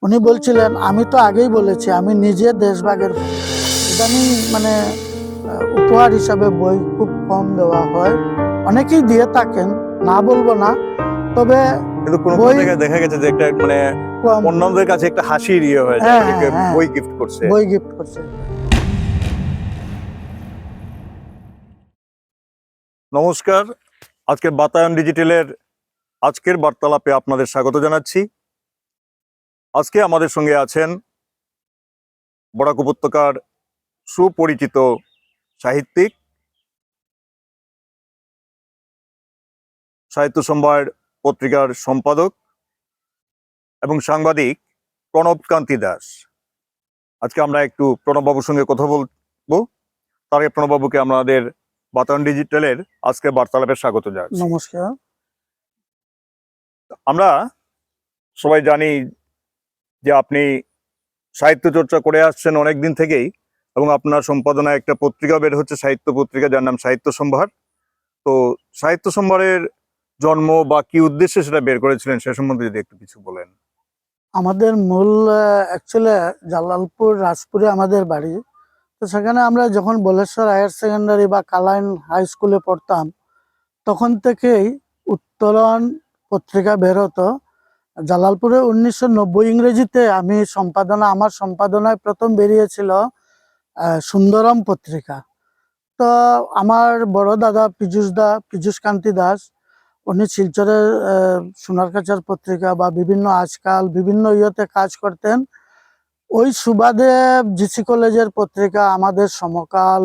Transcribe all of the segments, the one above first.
উনি বলছিলেন, আমি তো আগেই বলেছি আমি নিজে দেশভাগের ভক্ত। ইদানিং মানে উপহার হিসাবে বই খুব কম দেওয়া হয়, অনেকেই দিয়ে থাকেন, না বলবো না, তবে কিন্তু কোনো কোনো বই জায়গায় দেখা গেছে যে একটা মানে কম। অন্যদের কাছে একটা হাসির হয়ে যায় হ্যাঁ যে হ্যাঁ হ্যাঁ, বই গিফট করছে। বই গিফট করছে। নমস্কার, আজকের বাতায়ন ডিজিটালের আজকের বার্তালাপে আপনাদের স্বাগত জানাচ্ছি। আজকে আমাদের সঙ্গে আছেন বরাক উপত্যকার সুপরিচিত সাহিত্যিক, সাহিত্য সম্ভার পত্রিকার সম্পাদক এবং সাংবাদিক প্রণব কান্তি দাস। আজকে আমরা একটু প্রণববাবুর সঙ্গে কথা বলবো। তার আগে প্রণববাবুকে আমাদের বাতায়ন ডিজিটালের আজকের বার্তালাপে স্বাগত জানাচ্ছি। নমস্কার। আমরা সবাই জানি যে আপনি সাহিত্য চর্চা করে আসছেন অনেকদিন থেকেই, এবং আপনার সম্পাদনায় একটা পত্রিকা বের হচ্ছে, সাহিত্য পত্রিকা, যার নাম সাহিত্য সম্ভার। তো সাহিত্য সম্ভারের জন্ম বা কি উদ্দেশ্যে সেটা বের করেছিলেন সে সম্বন্ধে যদি একটু কিছু বলেন। আমাদের মূল অ্যাকচুয়ালি জালালপুর রাজপুরে আমাদের বাড়ি। তো সেখানে আমরা যখন বলেশ্বর হায়ার সেকেন্ডারি বা কালাইন হাই স্কুলে পড়তাম, তখন থেকেই উত্তরণ পত্রিকা বের হতো। জালালপুরে 1990 ইংরেজিতে আমার সম্পাদনায় প্রথম বেরিয়েছিল সুন্দরম পত্রিকা। তো আমার বড় দাদা পীযূষ কান্তি দাস, উনি শিলচরের সোনারকাছার পত্রিকা বা বিভিন্ন আজকাল বিভিন্ন ইয়েতে কাজ করতেন। ওই সুবাদে জিসি কলেজের পত্রিকা, আমাদের সমকাল,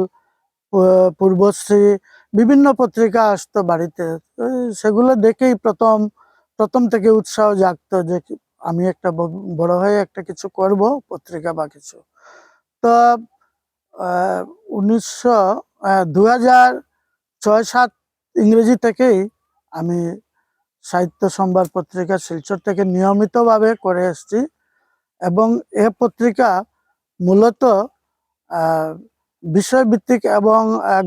পূর্বশ্রী, বিভিন্ন পত্রিকা আসতো বাড়িতে। সেগুলো দেখেই প্রথম থেকে উৎসাহ জাগতো যে আমি একটা বড় হয়ে একটা কিছু করব, পত্রিকা বা কিছু। তো 2006-07 ইংরেজি থেকেই আমি সাহিত্য সম্ভার পত্রিকা শিলচর থেকে নিয়মিতভাবে করে এসেছি। এবং এ পত্রিকা মূলত বিষয়ভিত্তিক এবং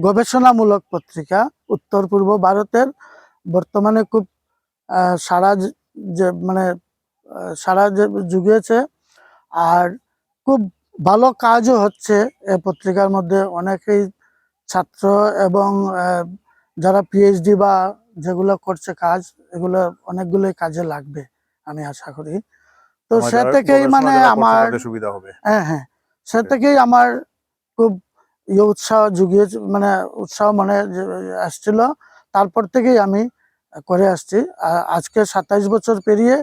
গবেষণামূলক পত্রিকা। উত্তর পূর্ব ভারতের বর্তমানে খুব সারা মানে সারা জুগিয়েছে, আর খুব ভালো কাজও হচ্ছে এ পত্রিকার মধ্যে। অনেকেই ছাত্র এবং যারা পিএইচডি বা যেগুলো করছে কাজ, এগুলো অনেকগুলোই কাজে লাগবে আমি আশা করি। তো সে থেকেই মানে আমার সুবিধা হবে। হ্যাঁ হ্যাঁ, সে থেকেই আমার খুব উৎসাহ জুগিয়েছে, মানে উৎসাহ আসছিল। তারপর থেকেই আমি করে আসছি। আজকে 27 বছর পেরিয়ে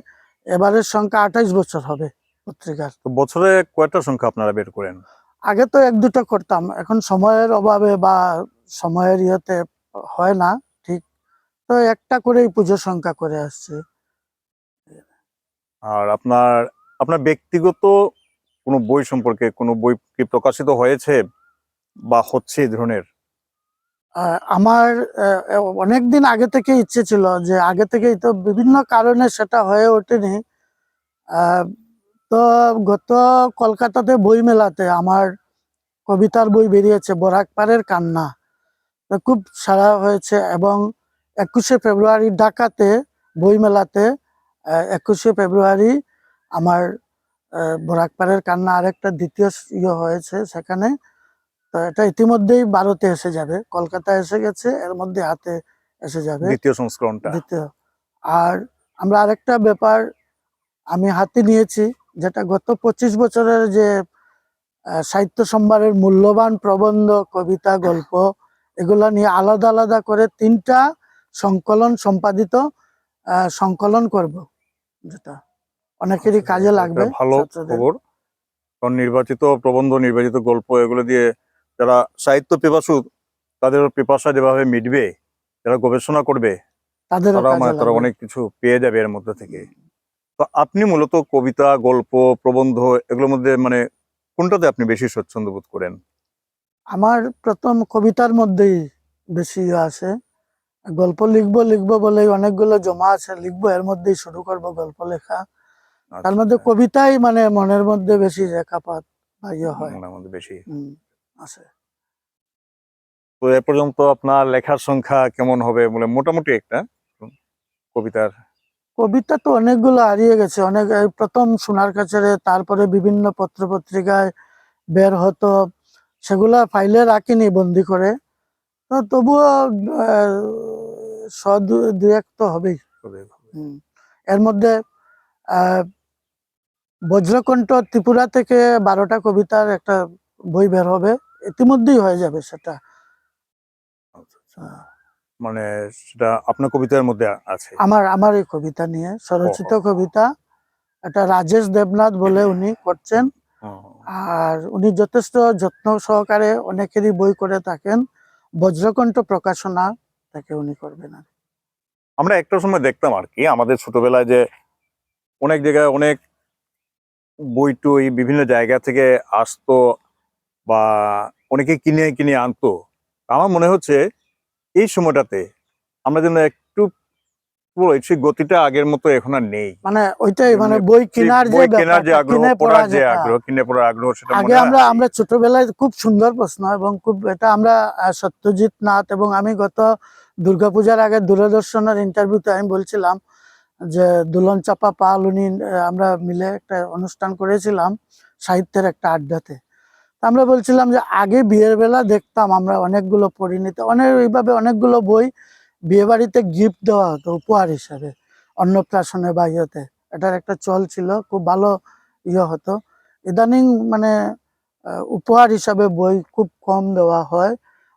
এবারের সংখ্যা 28 বছর হবে পত্রিকার। তো বছরে কয়টা সংখ্যা আপনারা বের করেন? আগে তো এক দুটো করতাম, এখন সময়ের অভাবে বা সময়ের ইয়েতে হয় না ঠিক। তো একটা করেই পুজো সংখ্যা করে আসছে। আর আপনার আপনার ব্যক্তিগত কোনো বই সম্পর্কে, কোনো বই কি প্রকাশিত হয়েছে বা হচ্ছে এই ধরনের? আমার অনেকদিন আগে থেকে ইচ্ছে ছিল, যে আগে থেকেই তো বিভিন্ন কারণে সেটা হয়ে ওঠেনি। আহ, তো গত কলকাতাতে বই মেলাতে আমার কবিতার বই বেরিয়েছে, বরাক পারের কান্না। তো খুব সাড়া হয়েছে। এবং 21শে ফেব্রুয়ারি ঢাকাতে বই মেলাতে 21শে ফেব্রুয়ারি আমার বরাক পারের কান্না আরেকটা দ্বিতীয় হয়েছে সেখানে। তো এটা ইতিমধ্যেই ভারতে এসে যাবে, কলকাতায় এসে গেছে, এর মধ্যে হাতে এসে যাবে দ্বিতীয় সংস্করণটা? দ্বিতীয়। আর আমরা আরেকটা ব্যাপার আমি হাতে নিয়েছি, যেটা গত 25 বছরের যে সাহিত্য সম্ভারের মূল্যবান প্রবন্ধ, কবিতা, গল্প, এগুলা নিয়ে আলাদা আলাদা করে 3টা সংকলন, সম্পাদিত সংকলন করব, যেটা অনেকেরই কাজে লাগবে ভালো ছাত্রদের। খবর। কারণ নির্বাচিত প্রবন্ধ, নির্বাচিত গল্প, এগুলো দিয়ে যারা সাহিত্য পিপাসু, তাদের পিপাসা যেভাবে মিটবে, যারা গবেষণা করবে, তাদেরও কাজে তারা লাগবে। অনেক কিছু পেয়ে যাবে এর মধ্যে থেকে। তো আপনি মূলত কবিতা, গল্প, প্রবন্ধ, এগুলোর মধ্যে মানে কোনটাতে আপনি বেশি স্বচ্ছন্দ বোধ করেন? আমার প্রথম কবিতার মধ্যেই বেশি আছে। গল্প লিখবো লিখবো বলেই অনেকগুলো জমা আছে, লিখবো, এর মধ্যেই শুরু করব গল্প লেখা। তার মধ্যে আচ্ছা, কবিতাই মানে মনের মধ্যে বেশি রেখাপাত বা হয়। মনের মধ্যে বেশি। আছে। তো এ পর্যন্ত আপনার লেখার সংখ্যা কেমন হবে বলে মোটামুটি একটা কবিতার? কবিতা তো অনেকগুলো হারিয়ে গেছে, অনেক এই প্রথম সোনার কাছারে, তারপরে বিভিন্ন পত্র পত্রিকায় বের হতো, সেগুলা ফাইলে রাখিনি বন্দি করে। তো তবুও দু এক তো হবেই। হুম। এর মধ্যে আহ বজ্রকণ্ঠ ত্রিপুরা থেকে 12টা কবিতার একটা বই বের হবে, ইতিমধ্যেই হয়ে যাবে সেটা। আচ্ছা, আচ্ছা। মানে সেটা আপনার কবিতার মধ্যে আছে? আমার এই কবিতা নিয়ে স্বরচিত ওহো। কবিতা। এটা রাজেশ দেবনাথ বলে উনি করছেন। হুম। আর উনি যথেষ্ট যত্ন সহকারে অনেকেরই বই করে থাকেন। বজ্রকণ্ঠ প্রকাশনা থেকে উনি করবেন আর কি। আমরা একটা সময় দেখতাম আর কি আমাদের ছোটবেলায় যে অনেক জায়গায় অনেক বই টই বিভিন্ন জায়গা থেকে আসতো বা অনেকে কিনে কিনে আনতো। আমার মনে হচ্ছে এই সময়টাতে আমরা যেন একটু সেই গতিটা আগের মতো এখন আর নেই। মানে ওইটাই, মানে মানে বই সেই কেনার যে বই কেনার যে ব্যাপারটা, আগ্রহ, কিনে পড়া পড়ার যে যেটা আগ্রহ, কিনে পড়ার আগ্রহ সেটা আগে মনে হয় আমরা হারিয়ে আমরা গেছে। ছোটবেলায়, খুব সুন্দর প্রশ্ন, এবং খুব এটা আমরা সত্যজিৎ নাথ এবং আমি গত দুর্গাপূজার আগে দূরদর্শনের ইন্টারভিউতে আমি বলছিলাম যে দুলন চাপা পাল উনি আমরা মিলে একটা অনুষ্ঠান করেছিলাম সাহিত্যের একটা আড্ডাতে। তা আমরা বলছিলাম যে আগে বিয়ের বেলা দেখতাম আমরা অনেকগুলো পরিণীত, এইভাবে অনেকগুলো বই বিয়ে বাড়িতে গিফট দেওয়া হতো উপহার হিসাবে, অন্নপ্রাশনে বা ইয়েতে। এটার একটা চল ছিল, খুব ভালো ইয়ে হতো। ইদানিং মানে উপহার হিসাবে বই খুব কম দেওয়া হয়,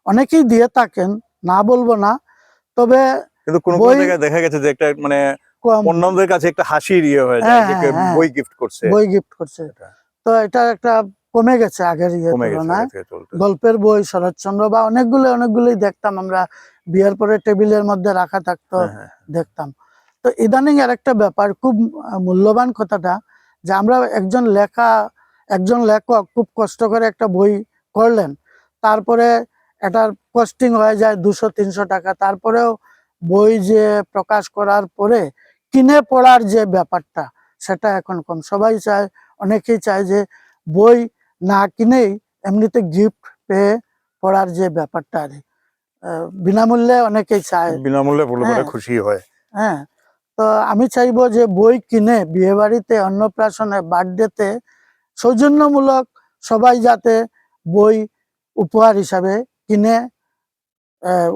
অনেকেই দিয়ে থাকেন, না বলবো না, তবে কিন্তু কোনো কোনো বই জায়গায় দেখা গেছে যে একটা মানে কম। অন্যদের কাছে একটা হাসির ইয়ে হয়ে যায় হ্যাঁ যে হ্যাঁ হ্যাঁ, বই গিফট করছে। বই গিফট করছে। এটা তো এটা একটা কমে গেছে আগের কমে গেছে আগে তুলনায়। থেকে চলতে। গল্পের বই, শরৎচন্দ্র বা অনেকগুলোই দেখতাম আমরা, বিয়ের পরে টেবিলের মধ্যে রাখা থাকতো, হ্যাঁ, হ্যাঁ। দেখতাম। তো ইদানিং আর একটা ব্যাপার খুব মূল্যবান কথাটা, যে আমরা একজন লেখক খুব কষ্ট করে একটা বই করলেন, তারপরে এটার কস্টিং হয়ে যায় 200-300 টাকা, তারপরেও বই যে প্রকাশ করার পরে কিনে পড়ার যে ব্যাপারটা, সেটা এখন কম। সবাই চায়, অনেকেই চায় যে বই না কিনেই এমনিতে গিফট পেয়ে পড়ার যে ব্যাপারটা আর কি। বিনামূল্যে অনেকেই চায়। বিনামূল্যে পড়লে পরে হ্যাঁ খুশি হয়। হ্যাঁ। তো আমি চাইবো যে বই কিনে বিয়ে বাড়িতে, অন্নপ্রাশনে, বার্থডেতে সৌজন্যমূলক সবাই যাতে বই উপহার হিসাবে কিনে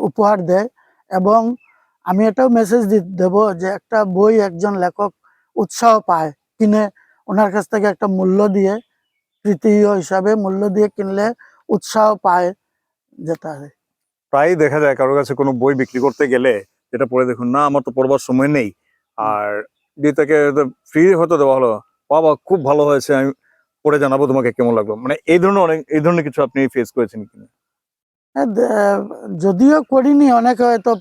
উপহার দেয়। এবং আমি এটাও মেসেজ দেব যে একটা বই একজন লেখক উৎসাহ পায় কিনে, ওনার কাছ থেকে একটা মূল্য দিয়ে, তৃতীয় হিসাবে মূল্য দিয়ে কিনলে উৎসাহ পায়, যেটা প্রায়ই দেখা যায় কারোর কাছে কোনো বই বিক্রি করতে গেলে যেটা পড়ে দেখুন, না আমার তো পড়বার সময় নেই, আর যদি তাকে ফ্রি হয়তো দেওয়া হলো, বাবা খুব ভালো হয়েছে, আমি পড়ে জানাবো তোমাকে কেমন লাগলো, মানে এই ধরনের কিছু আপনি ফেস করেছেন কিনা? যদিও করিনি, অনেকে হয়তো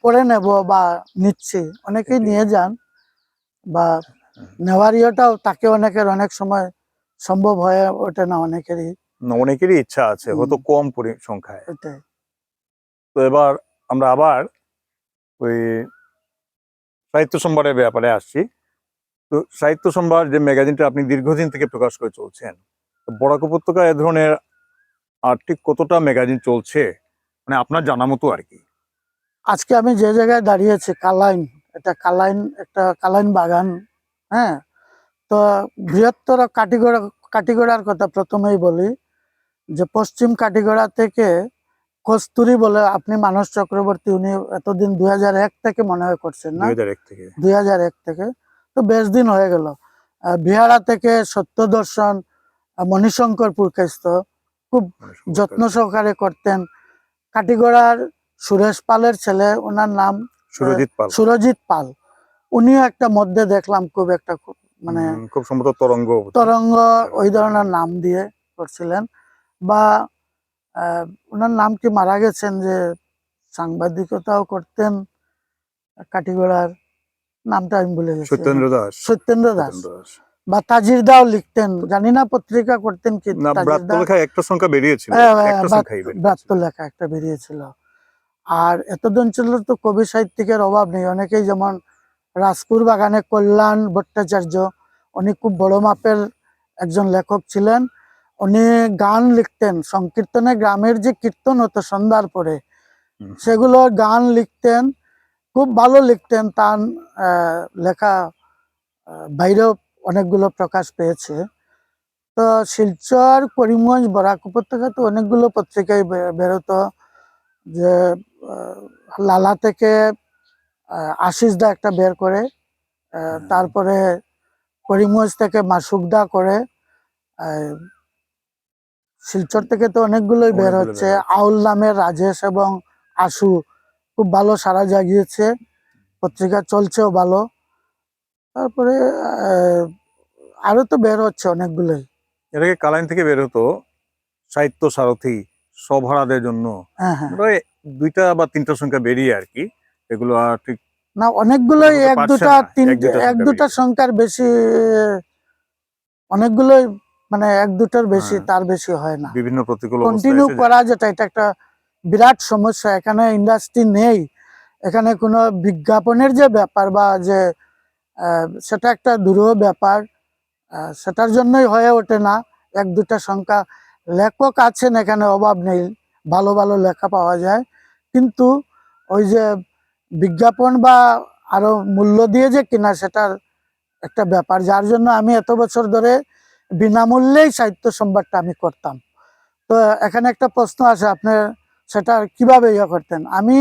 পড়ে নেব বা নিচ্ছি, অনেকেই এটাই। নিয়ে যান, বা নেওয়ার ইয়েটাও তাকে অনেকের অনেক সময় সম্ভব হয়ে ওঠে না অনেকেরই। না, অনেকেরই ইচ্ছা আছে, হুম, হয়তো কম সংখ্যায়। এটাই। তো এবার আমরা আবার ওই সাহিত্য সম্ভারের ব্যাপারে আসছি। তো সাহিত্য সম্ভার যে ম্যাগাজিনটা আপনি দীর্ঘদিন থেকে প্রকাশ করে চলছেন, তো বরাক উপত্যকায় এ ধরনের আর ঠিক কতটা ম্যাগাজিন চলছে, মানে আপনার জানা মতো আর কি? আজকে আমি যে জায়গায় দাঁড়িয়েছি, কালাইন, এটা কালাইন, একটা কালাইন বাগান। হ্যাঁ। তো বৃহত্তর কাটিগড়ার কথা প্রথমেই বলি, যে পশ্চিম কাটিগড়া থেকে কস্তুরী বলে, আপনি মানস চক্রবর্তী, উনি এতদিন 2001 থেকে মনে হয় করছেন না, 2001 থেকে। 2001 থেকে, তো বেশ দিন হয়ে গেল। বিহারা থেকে সত্যদর্শন, মণিশঙ্কর পুরকাইস্ত খুব মানে যত্ন সহকারে করতেন। কাটিগড়ার সুরেশ পালের ছেলে, ওনার নাম সুরজিৎ পাল। সুরজিৎ পাল, উনিও একটা মধ্যে দেখলাম খুব একটা মানে খুব সম্ভবত তরঙ্গ তরঙ্গ ওই ধরনের নাম দিয়ে করছিলেন। বা ওনার নাম কি, মারা গেছেন, যে সাংবাদিকতাও করতেন কাটিগড়ার, নামটা আমি ভুলে গেছি এখন। সত্যেন্দ্র দাস। সত্যেন্দ্র দাস। সত্যেন্দ্র দাস। বা তাজিরদাও লিখতেন, জানি না পত্রিকা করতেন কি না, ব্রাত্য তাজিরদা। লেখা একটা সংখ্যা বেরিয়েছিল, একটা সংখ্যাই ব্রাত্য বেরিয়েছিল। লেখা একটা বেরিয়েছিল। আর এতদিন ছিল তো কবি সাহিত্যিকের অভাব নেই, অনেকেই, যেমন রাজপুর বাগানে কল্যাণ ভট্টাচার্য, উনি খুব বড় মাপের একজন লেখক ছিলেন। উনি গান লিখতেন, সংকীর্তনে গ্রামের যে কীর্তন হতো সন্ধ্যার পরে, হুম। সেগুলো গান লিখতেন, খুব ভালো লিখতেন। তার লেখা বাইরেও অনেকগুলো প্রকাশ পেয়েছে। তো শিলচর, করিমগঞ্জ, বরাক উপত্যকাতে অনেকগুলো পত্রিকায় বেরোতো। যে লালা থেকে আশিস দা একটা বের করে, তারপরে করিমগঞ্জ থেকে মাসুক দা করে, শিলচর থেকে তো অনেকগুলোই বের অনেকগুলো হচ্ছে। বের হচ্ছে। আউল নামের রাজেশ এবং আশু খুব ভালো সাড়া জাগিয়েছে, পত্রিকা চলছেও ভালো। তারপরে আরো তো বের হচ্ছে অনেকগুলোই। এর আগে কালাইন থেকে বের হতো সাহিত্য সারথি, সভাড়াদের জন্য, হ্যাঁ, হ্যাঁ। প্রায় 2টা বা 3টা সংখ্যা বেরিয়ে আর কি। এগুলো আর ঠিক না, অনেকগুলোই প্রকাশ হতে এক পারছে দুটা না, তিন, 1-2টা এক সংখ্যা দুটা বেরিয়েছে। সংখ্যার বেশি, অনেকগুলোই মানে এক দুটার বেশি, হ্যাঁ, তার বেশি হয় না। বিভিন্ন প্রতিকূল অবস্থায় কন্টিনিউ এসে যায়। করা যেটা, এটা একটা বিরাট সমস্যা। এখানে ইন্ডাস্ট্রি নেই, এখানে কোনো বিজ্ঞাপনের যে ব্যাপার বা যে সেটা একটা দুরূহ ব্যাপার। সেটার জন্যই হয়ে ওঠে না। এক দুটা সংখ্যা লেখক আছেন, এখানে অভাব নেই, ভালো ভালো লেখা পাওয়া যায়, কিন্তু ওই যে বিজ্ঞাপন বা আরো মূল্য দিয়ে যে কিনা, সেটার একটা ব্যাপার, যার জন্য আমি এত বছর ধরে বিনামূল্যেই সাহিত্য সম্ভারটা আমি করতাম। তো এখানে একটা প্রশ্ন আছে, আপনি সেটা কিভাবে ইয়ে করতেন? আমি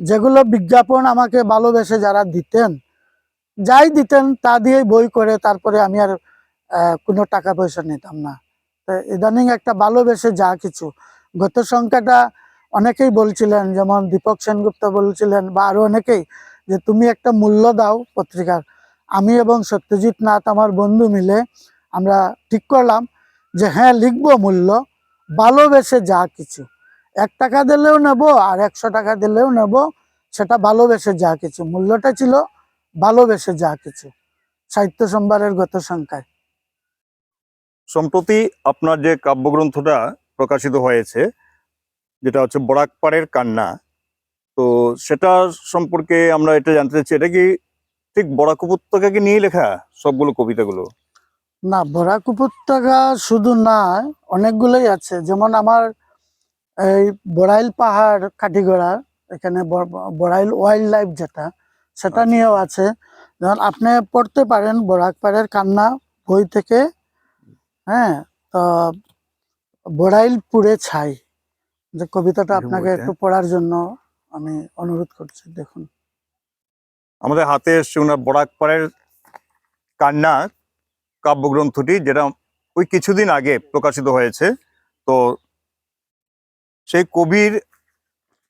যেগুলো বিজ্ঞাপন আমাকে ভালোবেসে যারা দিতেন, যাই দিতেন তা দিয়েই বই করে, তারপরে আমি আর কোনো টাকা পয়সা নিতাম না। তো ইদানিং একটা ভালোবেসে যা কিছু, গত সংখ্যাটা অনেকেই বলছিলেন, যেমন দীপক সেনগুপ্ত বলছিলেন বা আরো অনেকেই, যে তুমি একটা মূল্য দাও পত্রিকার। আমি এবং সত্যজিৎ নাথ আমার বন্ধু মিলে আমরা ঠিক করলাম যে হ্যাঁ, লিখবো মূল্য, ভালোবেসে যা কিছু, 1 টাকা দিলেও নেব আর 100 টাকা দিলেও নেব, সেটা ভালোবেসে যা কিছু। মূল্যটা ছিল ভালোবেসে যা কিছু, সাহিত্য সম্ভারের গত সংখ্যায়। সম্প্রতি আপনার যে কাব্যগ্রন্থটা প্রকাশিত হয়েছে, যেটা হচ্ছে বরাকপাড়ের কান্না, তো সেটা সম্পর্কে আমরা এটা জানতে চাচ্ছি, এটা কি ঠিক বরাক উপত্যকাকে নিয়ে লেখা সবগুলো কবিতাগুলো? না, বরাক উপত্যকা শুধু না, অনেকগুলোই আছে। যেমন আমার এই বড়াইল পাহাড় কাঠিগড়া, এখানে বড়াইল ওয়াইল্ড লাইফ যেটা, সেটা আচ্ছা, নিয়েও আছে। যেমন আপনি পড়তে পারেন বরাক পাহাড়ের কান্না বই থেকে। হ্যাঁ, তো বড়াইল পুড়ে ছাই, যে কবিতাটা দেখি আপনাকে বইটা। একটু পড়ার জন্য আমি অনুরোধ করছি, দেখুন। আমাদের হাতে এসছে ওনার বরাকপাড়ের কান্না কাব্যগ্রন্থটি, যেটা ওই কিছুদিন আগে প্রকাশিত হয়েছে। তো সেই কবির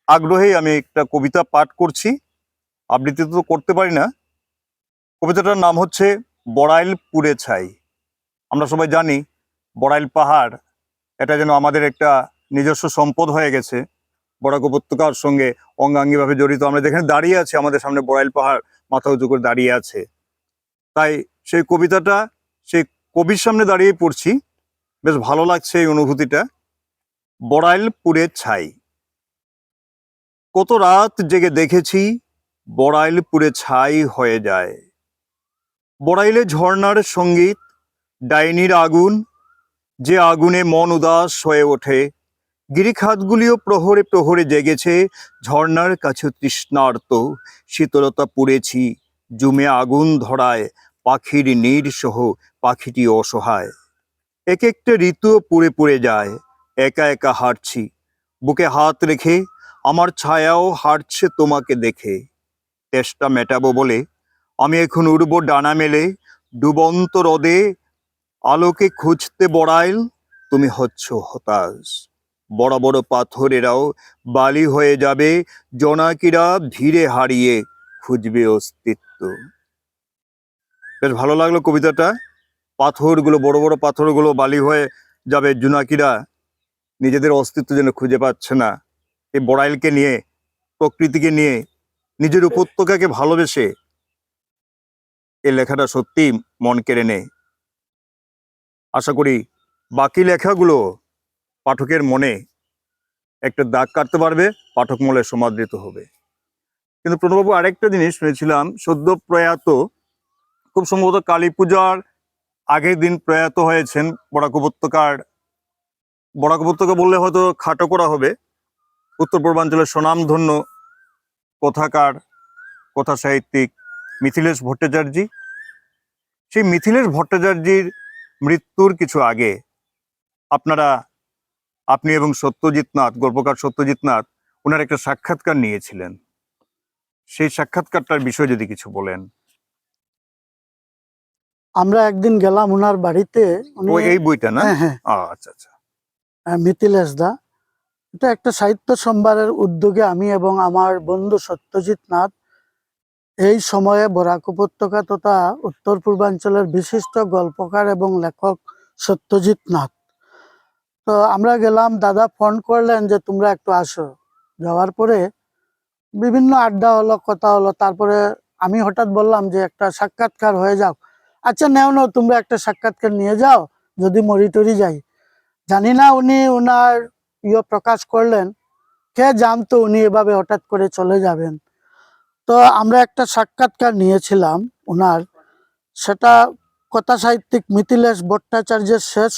আগ্রহেই আমি একটা কবিতা পাঠ করছি। আবৃত্তি তো করতে পারি না। কবিতাটার নাম হচ্ছে বড়াইল পুড়ে ছাই। আমরা সবাই জানি বড়াইল পাহাড়, এটা যেন আমাদের একটা নিজস্ব সম্পদ হয়ে গেছে, বরাক উপত্যকার সঙ্গে অঙ্গাঙ্গিভাবে জড়িত। আমরা যেখানে দাঁড়িয়ে আছি, আমাদের সামনে বড়াইল পাহাড় মাথা উঁচু করে দাঁড়িয়ে আছে। তাই সেই কবিতাটা সেই কবির সামনে দাঁড়িয়ে পড়ছি, বেশ ভালো লাগছে এই অনুভূতিটা। বড়াইল পুড়ে ছাই। কত রাত জেগে দেখেছি বড়াইল পুড়ে ছাই হয়ে যায়। বড়াইলে ঝর্ণার সঙ্গীত, ডাইনির আগুন, যে আগুনে মন উদাস হয়ে ওঠে। গিরিখাতগুলিও প্রহরে প্রহরে জেগেছে, ঝর্ণার কাছে তৃষ্ণার্ত। শীতলতা পুড়েছি জুমে আগুন ধরায়, পাখির নীড় সহ পাখিটি অসহায়। এক একটা ঋতু পুড়ে পুড়ে যায়, একা একা হাঁটছি বুকে হাত রেখে, আমার ছায়াও হাঁটছে তোমাকে দেখে। তেষ্টা মেটাবো বলে আমি এখন উড়বো ডানা মেলে, ডুবন্ত হ্রদে আলোকে খুঁজতে বড়াইল, তুমি হচ্ছ হতাশ। বড় বড় পাথরেরাও বালি হয়ে যাবে, জোনাকিরা ভিড়ে হারিয়ে খুঁজবে অস্তিত্ব। বেশ ভালো লাগলো কবিতাটা। পাথরগুলো, বড় বড় পাথরগুলো বালি হয়ে যাবে, জোনাকিরা নিজেদের অস্তিত্ব যেন খুঁজে পাচ্ছে না। এই বড়াইলকে নিয়ে, প্রকৃতিকে নিয়ে, নিজের উপত্যকাকে ভালোবেসে এই লেখাটা সত্যি মন কেড়ে নেয়। আশা করি বাকি লেখাগুলো পাঠকের মনে একটা দাগ কাটতে পারবে, পাঠক মূলে সমাদৃত হবে। কিন্তু প্রণববাবু, আরেকটা জিনিস শুনেছিলাম, সদ্য প্রয়াত, খুব সম্ভবত কালী পূজার আগের দিন প্রয়াত হয়েছেন বরাক উপত্যকার, বরাক উপত্যকা বললে হয়তো খাটো করা হবে, উত্তর পূর্বাঞ্চলের স্বনামধন্য কথাকার কথা সাহিত্যিক মিথিলেশ ভট্টাচার্য। সেই মিথিলেশ ভট্টাচার্যের মৃত্যুর কিছু আগে আপনি এবং সত্যজিৎ নাথ, গল্পকার সত্যজিৎ নাথ, ওনার একটা সাক্ষাৎকার নিয়েছিলেন। সেই সাক্ষাৎকারটার বিষয়ে যদি কিছু বলেন। আমরা একদিন গেলাম ওনার বাড়িতে। উনি এই বইটা না? হ্যাঁ হ্যাঁ, আচ্ছা আচ্ছা। মিথিলেশ দা, এটা একটা সাহিত্য সম্ভারের উদ্যোগে আমি এবং আমার বন্ধু সত্যজিৎ নাথ এই সময়ে বরাক উপত্যকা তথা উত্তর পূর্বাঞ্চলের বিশিষ্ট গল্পকার এবং লেখক সত্যজিৎ নাথ, তো আমরা গেলাম। দাদা ফোন করলেন যে তোমরা একটু আসো। যাওয়ার পরে বিভিন্ন আড্ডা হলো, কথা হলো। তারপরে আমি হঠাৎ বললাম যে একটা সাক্ষাৎকার হয়ে যাও। আচ্ছা নেও নাও, তোমরা একটা সাক্ষাৎকার নিয়ে যাও, যদি মরি টরি যাই। জানি না উনি ওনার প্রকাশ করলেন, কে জানতো উনি এভাবে হঠাৎ করে চলে যাবেন। তো আমরা একটা সাক্ষাৎকার নিয়েছিলাম ওনার, সেটা কথা সাহিত্যিক মিথিলেশ ভট্টাচার্যের শেষ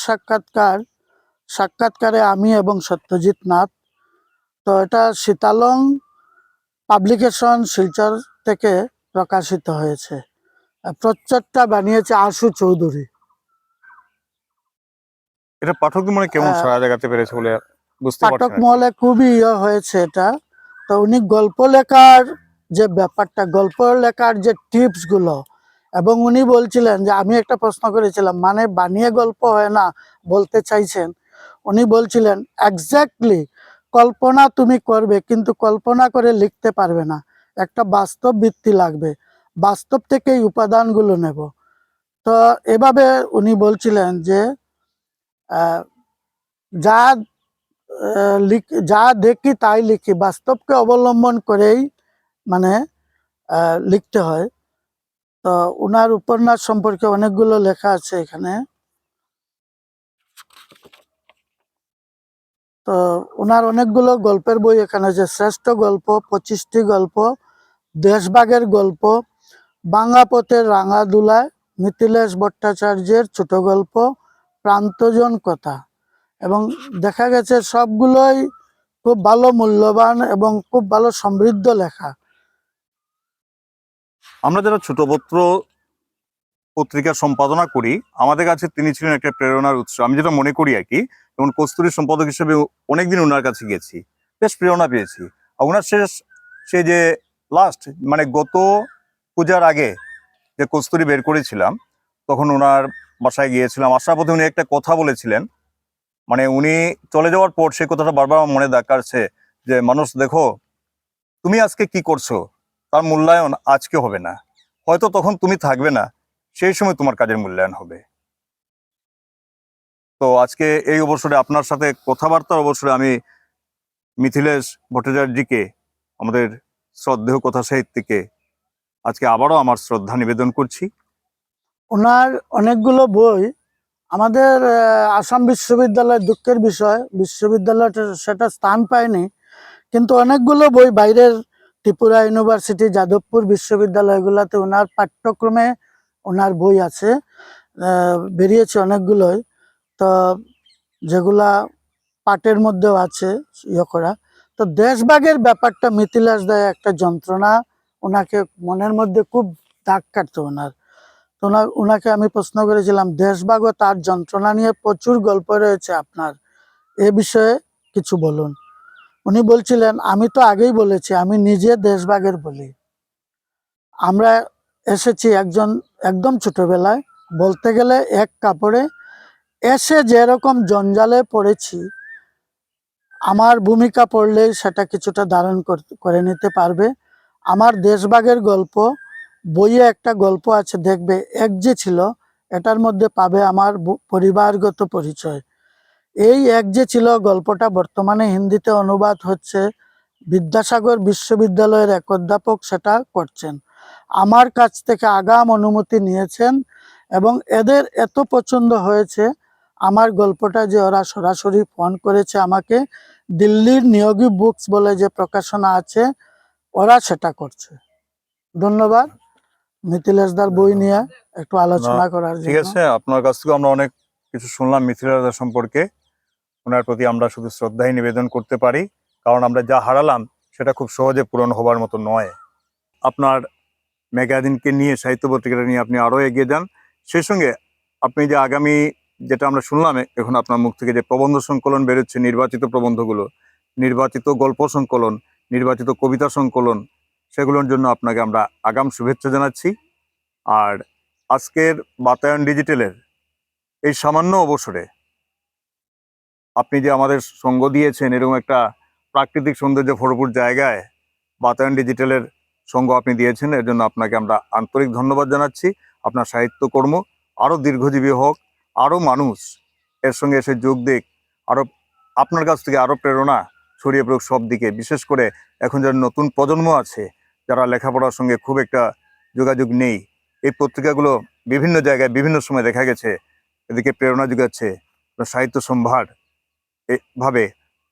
সাক্ষাৎকারে আমি এবং সত্যজিৎ নাথ। তো এটা শীতালং পাবলিকেশন শিলচর থেকে প্রকাশিত হয়েছে। প্রচ্ছদটা বানিয়েছে আশু চৌধুরী। এটা পাঠক মনে কেমন সাড়া জাগাতে পেরেছে বলে বুঝতে পাঠক পারছেন? মহলে খুবই হয়েছে এটা। তো উনি গল্প লেখার যে ব্যাপারটা, গল্প লেখার যে টিপস গুলো, এবং উনি বলছিলেন যে আমি একটা প্রশ্ন করেছিলাম, মানে বানিয়ে গল্প হয় না বলতে চাইছেন? উনি বলছিলেন এক্স্যাক্টলি কল্পনা তুমি করবে, কিন্তু কল্পনা করে লিখতে পারবে না, একটা বাস্তব ভিত্তি লাগবে, বাস্তব থেকে এই উপাদানগুলো নেব। তো এভাবে উনি বলছিলেন যে আহ, যা যা দেখি তাই লিখি, বাস্তবকে অবলম্বন করেই মানে লিখতে হয়। তো উনার উপন্যাস সম্পর্কে অনেকগুলো লেখা আছে এখানে। তো ওনার অনেকগুলো গল্পের বই এখানে আছে। শ্রেষ্ঠ গল্প, 25টি গল্প, দেশভাগের গল্প, বাংলাপথের রাঙা দুলায়, মিথিলেশ ভট্টাচার্যের ছোট গল্প, প্রান্তজন কথা। এবং দেখা গেছে সবগুলোই খুব ভালো, মূল্যবান এবং খুব ভালো সমৃদ্ধ লেখা। আমরা যারা ছোটপত্র পত্রিকা সম্পাদনা করি, আমাদের কাছে তিনি ছিলেন একটা প্রেরণার উৎস, আমি যেটা মনে করি আর কি। যেমন কস্তুরী সম্পাদক হিসেবে অনেকদিন ওনার কাছে গেছি, বেশ প্রেরণা পেয়েছি। আর ওনার সে যে লাস্ট মানে গত পূজার আগে যে কস্তুরী বের করেছিলাম, তখন ওনার বাসায় গিয়েছিলাম। আসার পথে উনি একটা কথা বলেছিলেন, মানে উনি চলে যাওয়ার পর সেই কথাটা বারবার আমার মনে দাঁড়াচ্ছে যে মানুষ দেখো, তুমি আজকে কি করছো তার মূল্যায়ন আজকে হবে না, হয়তো তখন তুমি থাকবে না, সেই সময় তোমার কাজের মূল্যায়ন হবে। তো আজকে এই অবসরে আপনার সাথে কথাবার্তার অবসরে আমি মিথিলেশ ভট্টাচার্যকে, আমাদের শ্রদ্ধেয় কথা সাহিত্যিকে, আজকে আবারও আমার শ্রদ্ধা নিবেদন করছি। ওনার অনেকগুলো বই আমাদের আসাম বিশ্ববিদ্যালয়ের দুঃখের বিষয়, বিশ্ববিদ্যালয়টা সেটা স্থান পায়নি, কিন্তু অনেকগুলো বই বাইরের ত্রিপুরা ইউনিভার্সিটি, যাদবপুর বিশ্ববিদ্যালয়গুলোতে ওনার পাঠ্যক্রমে ওনার বই আছে, বেরিয়েছে অনেকগুলোই। তো যেগুলা পাঠের মধ্যেও আছে করা। তো দেশভাগের ব্যাপারটা মিথিলাস দায় একটা যন্ত্রণা, ওনাকে মনের মধ্যে খুব দাগ কাটতো ওনার। তো ওনাকে আমি প্রশ্ন করেছিলাম, দেশভাগ ও তার যন্ত্রণা নিয়ে প্রচুর গল্প রয়েছে আপনার, এ বিষয়ে কিছু বলুন। উনি বলছিলেন, আমি তো আগেই বলেছি, আমি নিজে দেশভাগের বলি। আমরা এসেছি একদম ছোটবেলায়, বলতে গেলে এক কাপড়ে এসে যেরকম জঞ্জালে পড়েছি, আমার ভূমিকা পড়লেই সেটা কিছুটা ধারণ করে নিতে পারবে। আমার দেশভাগের গল্প বইয়ে একটা গল্প আছে, দেখবে এক যে ছিল, এটার মধ্যে পাবে আমার পরিবারগত পরিচয়। এই এক যে ছিল গল্পটা বর্তমানে হিন্দিতে অনুবাদ হচ্ছে, বিদ্যাসাগর বিশ্ববিদ্যালয়ের এক অধ্যাপক সেটা করছেন, আমার কাছ থেকে আগাম অনুমতি নিয়েছেন, এবং এদের এত পছন্দ হয়েছে আমার গল্পটা যে ওরা সরাসরি ফোন করেছে আমাকে, দিল্লির নিয়োগী বুকস বলে যে প্রকাশনা আছে, ওরা সেটা করছে। ধন্যবাদ মিথিলেশ দার বই নিয়ে একটু আলোচনা করার ঠিক জন্য। আছে, আপনার কাছ থেকে আমরা অনেক কিছু শুনলাম মিথিলেশ দা সম্পর্কে। ওনার প্রতি আমরা শুধু শ্রদ্ধাই নিবেদন করতে পারি, কারণ আমরা যা হারালাম সেটা খুব সহজে পূরণ হবার মতো নয়। আপনার ম্যাগাজিনকে নিয়ে, সাহিত্য পত্রিকাটা নিয়ে আপনি আরও এগিয়ে যান। সেই সঙ্গে আপনি যে আগামী, যেটা আমরা শুনলাম এখন আপনার মুখ থেকে, যে প্রবন্ধ সংকলন বেরোচ্ছে, নির্বাচিত প্রবন্ধগুলো, নির্বাচিত গল্প সংকলন, নির্বাচিত কবিতা সংকলন, সেগুলোর জন্য আপনাকে আমরা আগাম শুভেচ্ছা জানাচ্ছি। আর আজকের বাতায়ন ডিজিটালের এই সামান্য অবসরে আপনি যে আমাদের সঙ্গ দিয়েছেন, এরকম একটা প্রাকৃতিক সৌন্দর্য ভরপুর জায়গায় বাতায়ন ডিজিটালের সঙ্গ আপনি দিয়েছেন, এর জন্য আপনাকে আমরা আন্তরিক ধন্যবাদ জানাচ্ছি। আপনার সাহিত্যকর্ম আরও দীর্ঘজীবী হোক, আরও মানুষ এর সঙ্গে এসে যোগ দিক, আরও আপনার কাছ থেকে আরও প্রেরণা ছড়িয়ে পড়ুক সব দিকে। বিশেষ করে এখন যারা নতুন প্রজন্ম আছে, যারা লেখাপড়ার সঙ্গে খুব একটা যোগাযোগ নেই, এই পত্রিকাগুলো বিভিন্ন জায়গায় বিভিন্ন সময় দেখা গেছে এদিকে প্রেরণা যোগাচ্ছে। সাহিত্য সম্ভার এভাবে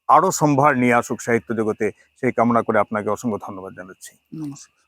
আরও সম্ভার নিয়ে আসুক সাহিত্য জগতে, সেই কামনা করে আপনাকে অসংখ্য ধন্যবাদ জানাচ্ছি। নমস্কার।